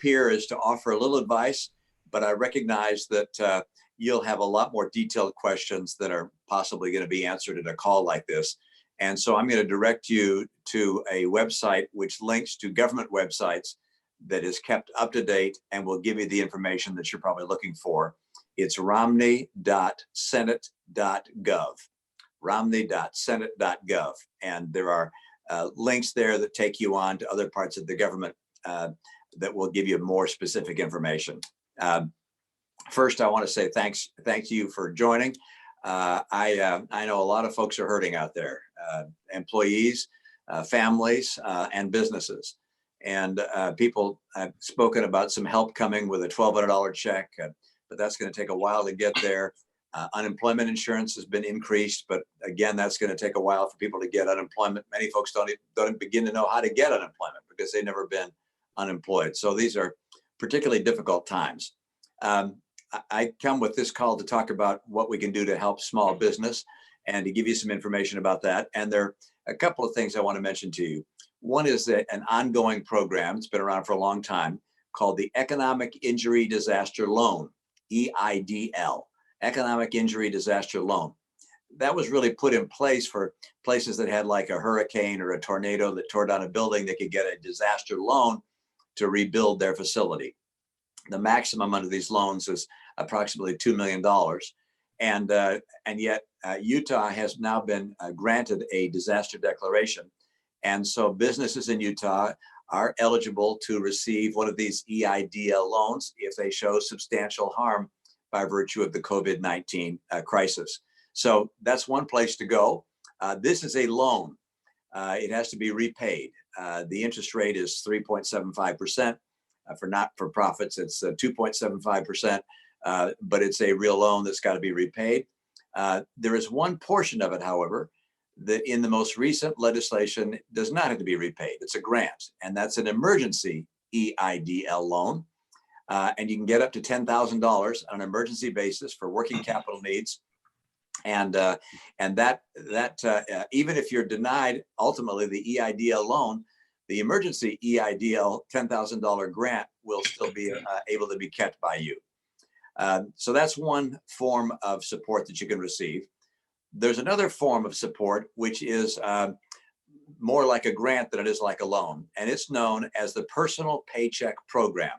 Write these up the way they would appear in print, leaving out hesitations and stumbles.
here is to offer a little advice, but I recognize that you'll have a lot more detailed questions that are possibly going to be answered in a call like this. And so I'm going to direct you to a website which links to government websites that is kept up to date and will give you the information that you're probably looking for. It's romney.senate.gov, romney.senate.gov. And there are links there that take you on to other parts of the government that will give you more specific information. First, I want to say thank you for joining. I know a lot of folks are hurting out there, employees, families, and businesses. And people have spoken about some help coming with a $1,200 check, but that's going to take a while to get there. Unemployment insurance has been increased, but again, that's going to take a while for people to get unemployment. Many folks don't begin to know how to get unemployment because they've never been unemployed. So these are particularly difficult times. I come with this call to talk about what we can do to help small business and to give you some information about that. And there are a couple of things I want to mention to you. One is that an ongoing program, it's been around for a long time, called the Economic Injury Disaster Loan, EIDL, Economic Injury Disaster Loan. That was really put in place for places that had like a hurricane or a tornado that tore down a building. They could get a disaster loan to rebuild their facility. The maximum under these loans is approximately $2 million. And yet Utah has now been granted a disaster declaration. And so businesses in Utah are eligible to receive one of these EIDL loans if they show substantial harm by virtue of the COVID-19 crisis. So that's one place to go. This is a loan. It has to be repaid. The interest rate is 3.75%. For not-for-profits, it's 2.75%, but it's a real loan that's got to be repaid. There is one portion of it, however, that in the most recent legislation does not have to be repaid. It's a grant, and that's an emergency EIDL loan. And you can get up to $10,000 on an emergency basis for working capital needs. And that even if you're denied ultimately the EIDL loan, the emergency EIDL $10,000 grant will still be able to be kept by you. So that's one form of support that you can receive. There's another form of support, which is more like a grant than it is like a loan, and it's known as the Personal Paycheck Program.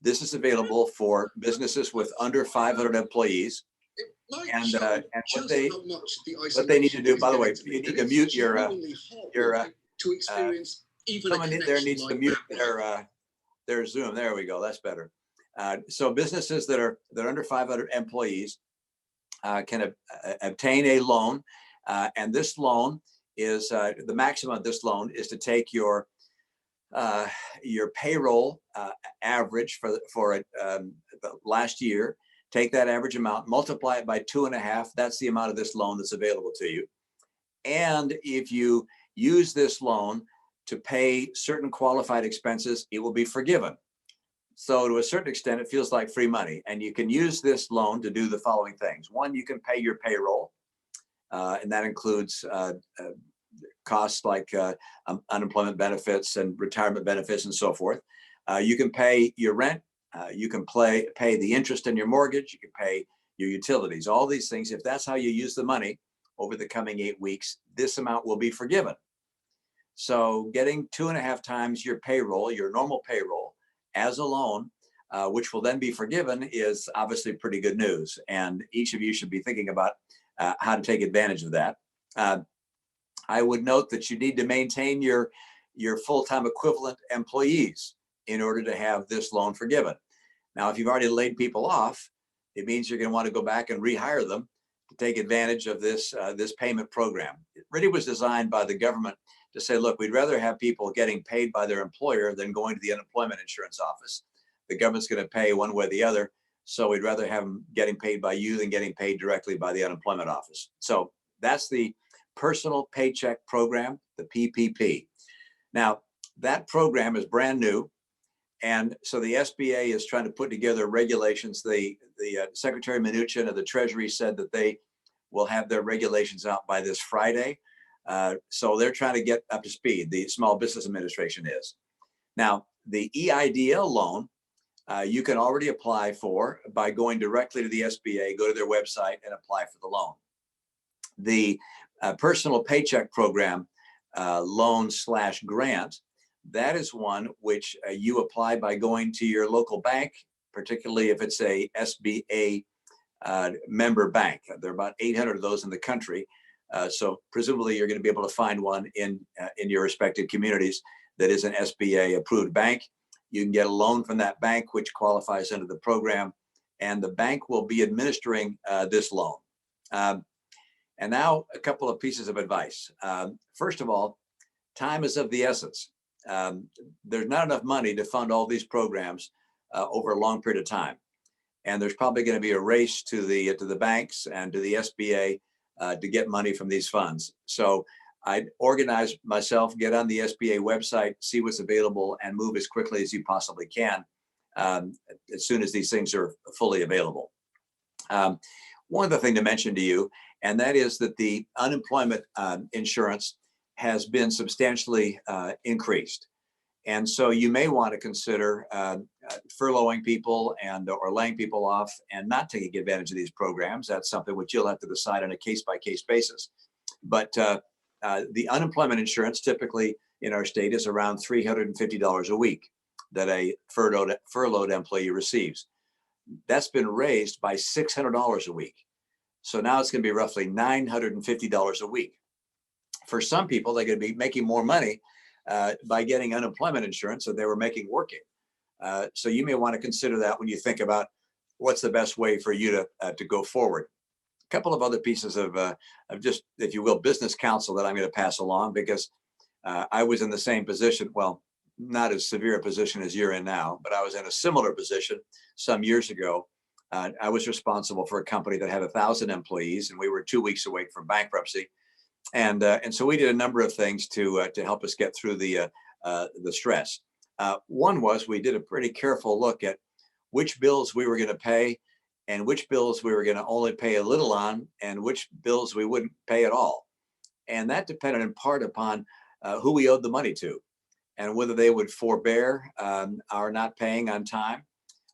This is available for businesses with under 500 employees. And what they need to do, by the way, you need to mute someone there needs to mute their Zoom. There we go. That's better. So businesses that are under 500 employees can obtain a loan, and this loan is the maximum of this loan is to take your payroll average for the last year. Take that average amount, multiply it by 2.5. That's the amount of this loan that's available to you. And if you use this loan to pay certain qualified expenses, it will be forgiven. So to a certain extent, it feels like free money. And you can use this loan to do the following things. One, you can pay your payroll, and that includes costs like unemployment benefits and retirement benefits and so forth. You can pay your rent. You can pay the interest in your mortgage. You can pay your utilities, all these things. If that's how you use the money over the coming 8 weeks, this amount will be forgiven. So getting 2.5 times your payroll, your normal payroll, as a loan, which will then be forgiven, is obviously pretty good news. And each of you should be thinking about how to take advantage of that. I would note that you need to maintain your full-time equivalent employees in order to have this loan forgiven. Now, if you've already laid people off, it means you're going to want to go back and rehire them to take advantage of this payment program. It really was designed by the government to say, look, we'd rather have people getting paid by their employer than going to the unemployment insurance office. The government's going to pay one way or the other, so we'd rather have them getting paid by you than getting paid directly by the unemployment office. So that's the Personal Paycheck Program, the PPP. Now, that program is brand new. And so the SBA is trying to put together regulations. The Secretary Mnuchin of the Treasury said that they will have their regulations out by this Friday. So they're trying to get up to speed. The Small Business Administration is. Now, The EIDL loan, you can already apply for by going directly to the SBA, go to their website and apply for the loan. The personal paycheck program loan/grant, that is one which you apply by going to your local bank, particularly if it's a SBA member bank. There are about 800 of those in the country. So presumably you're going to be able to find one in your respective communities that is an SBA approved bank. You can get a loan from that bank, which qualifies under the program, and the bank will be administering this loan. And now a couple of pieces of advice. First of all, time is of the essence. There's not enough money to fund all these programs over a long period of time. And there's probably going to be a race to the banks and to the SBA to get money from these funds. So I'd organize myself, get on the SBA website, see what's available, and move as quickly as you possibly can as soon as these things are fully available. One other thing to mention to you, and that is that the unemployment insurance has been substantially increased. And so you may want to consider furloughing people or laying people off and not taking advantage of these programs. That's something which you'll have to decide on a case-by-case basis. But the unemployment insurance typically in our state is around $350 a week that a furloughed employee receives. That's been raised by $600 a week. So now it's going to be roughly $950 a week. For some people, they're going to be making more money by getting unemployment insurance than they were making working. So you may want to consider that when you think about what's the best way for you to go forward. A couple of other pieces of just, if you will, business counsel that I'm going to pass along, because I was in the same position. Well, not as severe a position as you're in now, but I was in a similar position some years ago. I was responsible for a company that had 1,000 employees, and we were 2 weeks away from bankruptcy. And so we did a number of things to help us get through the stress. One was we did a pretty careful look at which bills we were going to pay and which bills we were going to only pay a little on and which bills we wouldn't pay at all. And that depended in part upon who we owed the money to and whether they would forbear our not paying on time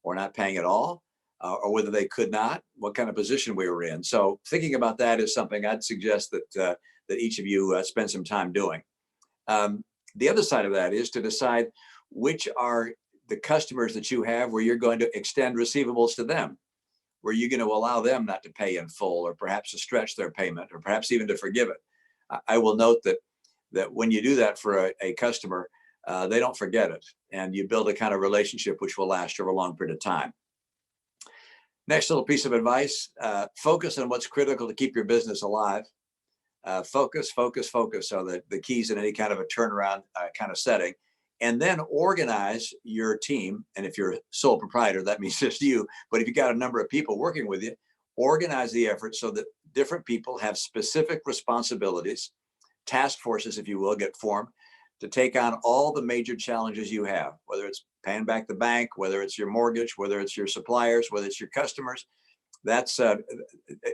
or not paying at all, or whether they could not, what kind of position we were in. So thinking about that is something I'd suggest that each of you spend some time doing. The other side of that is to decide which are the customers that you have where you're going to extend receivables to them, where you're going to allow them not to pay in full, or perhaps to stretch their payment, or perhaps even to forgive it. I will note that when you do that for a customer, they don't forget it, and you build a kind of relationship which will last over a long period of time. Next little piece of advice, focus on what's critical to keep your business alive. Focus are the keys in any kind of a turnaround kind of setting. And then organize your team. And if you're a sole proprietor, that means just you. But if you've got a number of people working with you, organize the effort so that different people have specific responsibilities. Task forces, if you will, get formed to take on all the major challenges you have, whether it's paying back the bank, whether it's your mortgage, whether it's your suppliers, whether it's your customers. That's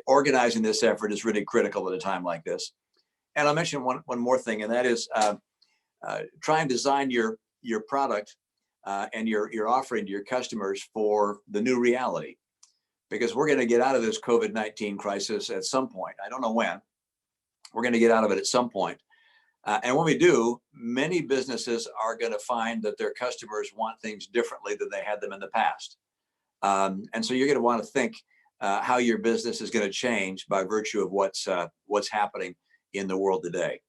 organizing this effort is really critical at a time like this. And I'll mention one more thing, and that is try and design your product and your offering to your customers for the new reality, because we're going to get out of this COVID-19 crisis at some point. I don't know when. We're going to get out of it at some point. And when we do, many businesses are going to find that their customers want things differently than they had them in the past. And so you're going to want to think how your business is going to change by virtue of what's happening in the world today.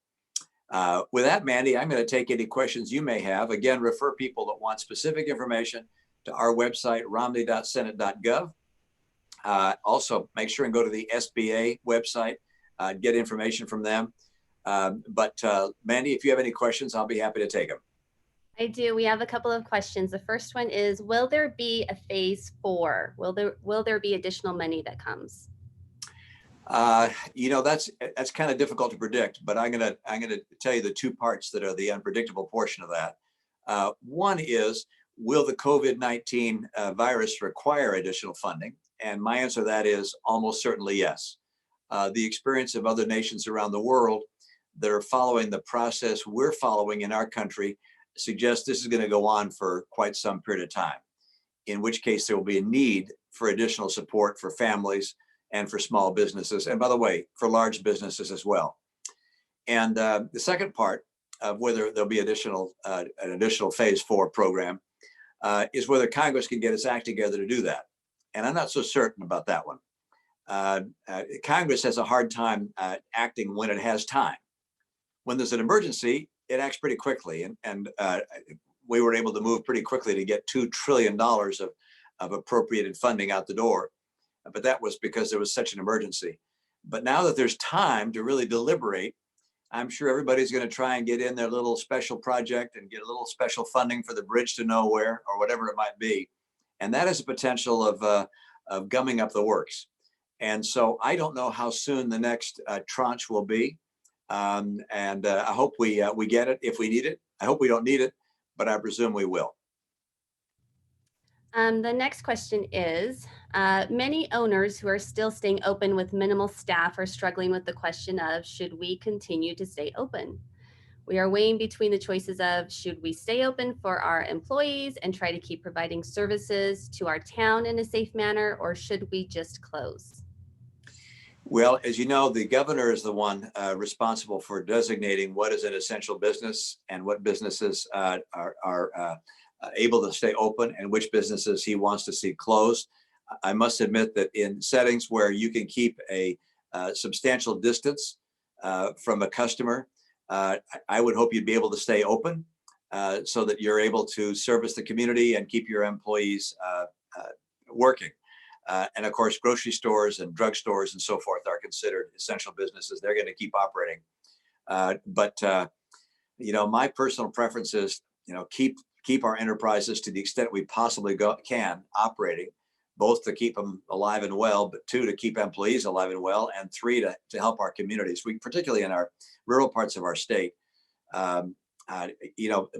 With that, Mandy, I'm going to take any questions you may have. Again, refer people that want specific information to our website, romney.senate.gov. Also, make sure and go to the SBA website, get information from them. But Mandy, if you have any questions, I'll be happy to take them. I do. We have a couple of questions. The first one is, will there be a phase 4? Will there be additional money that comes? That's kind of difficult to predict, but I'm gonna tell you the two parts that are the unpredictable portion of that. One is, will the COVID-19 virus require additional funding? And my answer to that is almost certainly yes. The experience of other nations around the world that are following the process we're following in our country suggests this is going to go on for quite some period of time, in which case there will be a need for additional support for families and for small businesses. And by the way, for large businesses as well. And the second part of whether there'll be an additional phase 4 program is whether Congress can get its act together to do that. And I'm not so certain about that one. Congress has a hard time acting when it has time. When there's an emergency, it acts pretty quickly. And we were able to move pretty quickly to get $2 trillion of appropriated funding out the door. But that was because there was such an emergency. But now that there's time to really deliberate, I'm sure everybody's going to try and get in their little special project and get a little special funding for the bridge to nowhere or whatever it might be. And that has a potential of gumming up the works. And so I don't know how soon the next tranche will be. And I hope we get it if we need it. I hope we don't need it, but I presume we will. The next question is, many owners who are still staying open with minimal staff are struggling with the question of, should we continue to stay open? We are weighing between the choices of, should we stay open for our employees and try to keep providing services to our town in a safe manner, or should we just close? Well, as you know, the governor is the one responsible for designating what is an essential business and what businesses are able to stay open and which businesses he wants to see closed. I must admit that in settings where you can keep a substantial distance from a customer, I would hope you'd be able to stay open so that you're able to service the community and keep your employees working. And of course, grocery stores and drugstores and so forth are considered essential businesses. They're going to keep operating. But my personal preference is, keep our enterprises to the extent we possibly can operating, both to keep them alive and well, but 2, to keep employees alive and well, and 3, to help our communities. We, particularly in our rural parts of our state,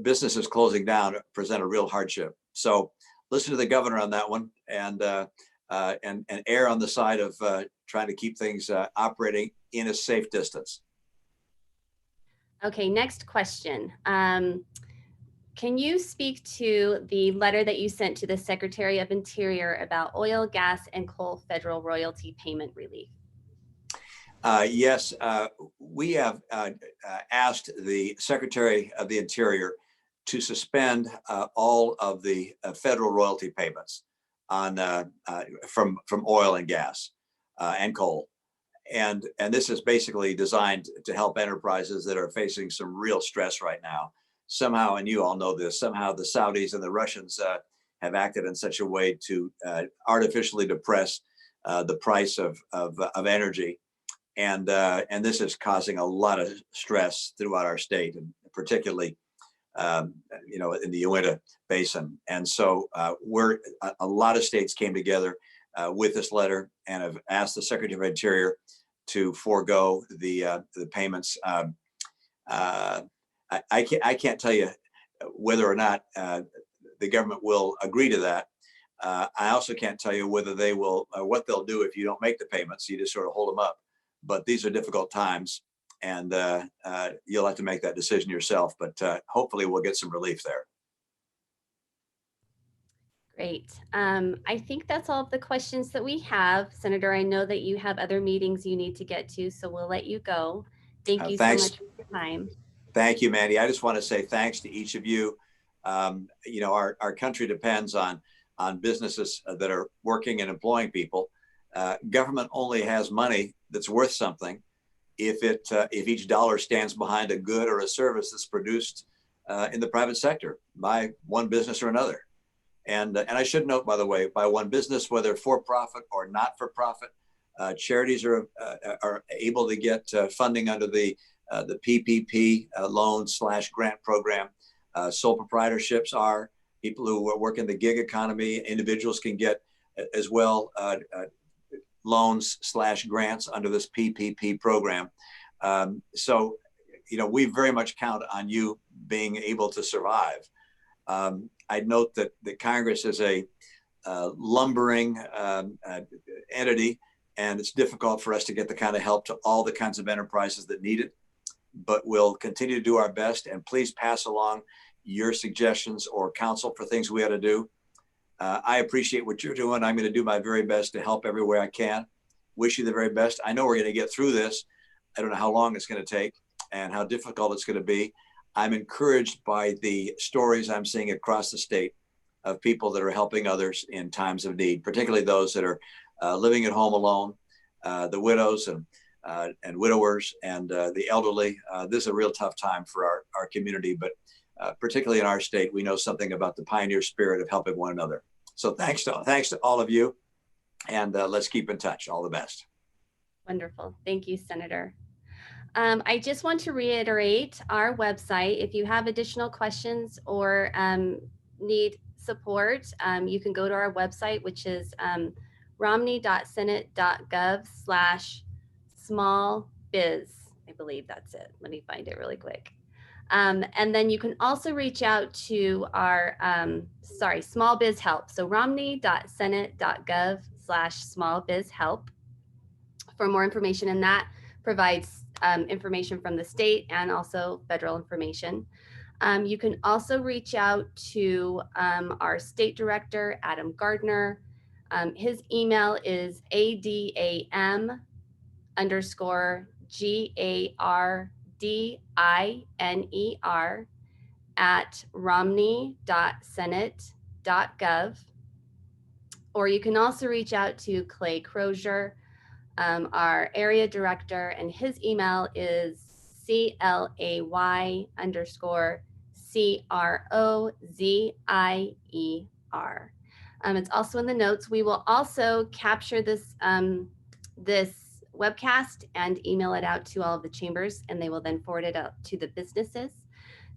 businesses closing down present a real hardship. So listen to the governor on that one, and err on the side of trying to keep things operating in a safe distance. Okay, next question. Can you speak to the letter that you sent to the Secretary of Interior about oil, gas, and coal federal royalty payment relief? Yes, we have asked the Secretary of the Interior to suspend all of the federal royalty payments on from oil and gas and coal. And this is basically designed to help enterprises that are facing some real stress right now. Somehow, and you all know this, somehow the Saudis and the Russians have acted in such a way to artificially depress the price of energy. And this is causing a lot of stress throughout our state, and particularly in the Uinta Basin. And so a lot of states came together with this letter and have asked the Secretary of Interior to forego the payments. I can't tell you whether or not the government will agree to that. I also can't tell you whether they will, what they'll do if you don't make the payments. You just sort of hold them up. But these are difficult times, and you'll have to make that decision yourself. But hopefully we'll get some relief there. Great. I think that's all of the questions that we have. Senator, I know that you have other meetings you need to get to, so we'll let you go. Thank you so much for your time. Thank you, Mandy. I just want to say thanks to each of you. Our country depends on businesses that are working and employing people. Government only has money that's worth something if each dollar stands behind a good or a service that's produced in the private sector by one business or another. And I should note, by the way, by one business, whether for profit or not for profit, charities are able to get funding under the PPP loan/grant program. Sole proprietorships are people who work in the gig economy. Individuals can get as well loans/grants under this PPP program. So, we very much count on you being able to survive. I'd note that Congress is a lumbering entity, and it's difficult for us to get the kind of help to all the kinds of enterprises that need it. But we'll continue to do our best, and please pass along your suggestions or counsel for things we ought to do. I appreciate what you're doing. I'm going to do my very best to help every way I can. Wish you the very best. I know we're going to get through this. I don't know how long it's going to take and how difficult it's going to be. I'm encouraged by the stories I'm seeing across the state of people that are helping others in times of need, particularly those that are living at home alone, the widows and widowers and the elderly. This is a real tough time for our community, but particularly in our state, we know something about the pioneer spirit of helping one another. So thanks to all of you, and let's keep in touch. All the best. Wonderful. Thank you, Senator. I just want to reiterate our website. If you have additional questions or need support, you can go to our website, which is romney.senate.gov/smallbiz. I believe that's it. Let me find it really quick. And then you can also reach out to our, small biz help. So romney.senate.gov/small biz help for more information. And that provides information from the state and also federal information. You can also reach out to our state director, Adam Gardner. His email is adam_gardiner@romney.senate.gov. Or you can also reach out to Clay Crozier, our area director, and his email is CLAY_CROZIER. It's also in the notes. We will also capture this this webcast and email it out to all of the chambers, and they will then forward it out to the businesses.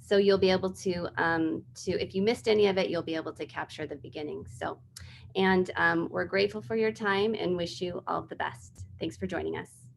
So you'll be able to if you missed any of it, you'll be able to capture the beginning. So, and we're grateful for your time and wish you all the best. Thanks for joining us.